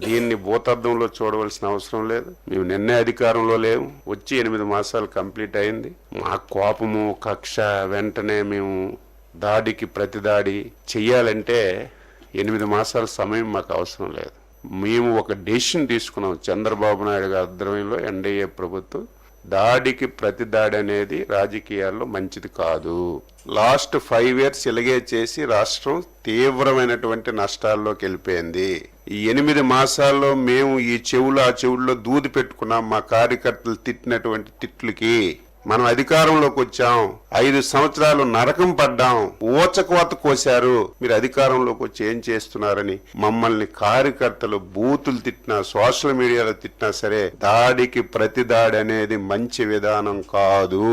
దీన్ని భూతద్దంలో చూడవలసిన అవసరం లేదు. మేము నిన్నే అధికారంలో లేవు, వచ్చి 8 మాసాలు కంప్లీట్ అయింది. మా కోపము కక్ష వెంటనే మేము దాడికి ప్రతిదాడి చెయ్యాలంటే 8 మాసాల సమయం మాకు అవసరం లేదు. మేము ఒక డెసిషన్ తీసుకున్నాం. చంద్రబాబు నాయుడు గారి ఆధ్వర్యంలో ఎన్డీఏ ప్రభుత్వం దాడికి ప్రతి దాడి అనేది రాజకీయాల్లో మంచిది కాదు. లాస్ట్ 5 years ఇలాగే చేసి రాష్ట్రం తీవ్రమైనటువంటి నష్టాల్లోకి వెళ్ళిపోయింది. ఈ 8 మాసాల్లో మేము ఈ చెవులు ఆ చెవుల్లో దూది పెట్టుకున్నాం. మా కార్యకర్తలు తిట్టినటువంటి తిట్లకి మనం అధికారంలోకి వచ్చాం. 5 సంవత్సరాలు నరకం పడ్డాం, ఊచకోత కోశారు. మీరు అధికారంలోకి వచ్చి ఏం చేస్తున్నారని మమ్మల్ని కార్యకర్తలు బూతులు తిట్టినా, సోషల్ మీడియాలో తిట్టినా సరే దాడికి ప్రతి దాడి అనేది మంచి విధానం కాదు.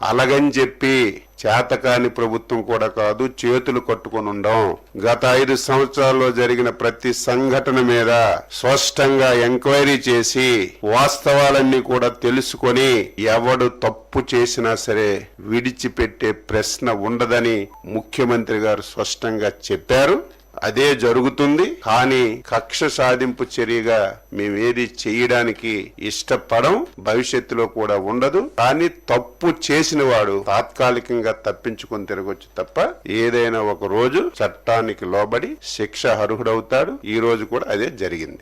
అలాగని చెప్పి చేతకాని ప్రభుత్వం కూడా కాదు, చేతులు కట్టుకొని ఉండం. గత 5 సంవత్సరాల్లో జరిగిన ప్రతి సంఘటన మీద స్పష్టంగా ఎంక్వైరీ చేసి వాస్తవాలన్నీ కూడా తెలుసుకొని ఎవడు తప్పు చేసినా సరే విడిచిపెట్టే ప్రశ్న ఉండదని ముఖ్యమంత్రి గారు స్పష్టంగా చెప్పారు. అదే జరుగుతుంది. కానీ కక్ష సాధింపు చర్యగా మేమేది చేయడానికి ఇష్టపడం, భవిష్యత్తులో కూడా ఉండదు. కానీ తప్పు చేసిన వాడు తాత్కాలికంగా తప్పించుకొని తిరగొచ్చు తప్ప ఏదైనా ఒక రోజు చట్టానికి లోబడి శిక్ష అర్హుడవుతాడు. ఈ రోజు కూడా అదే జరిగింది.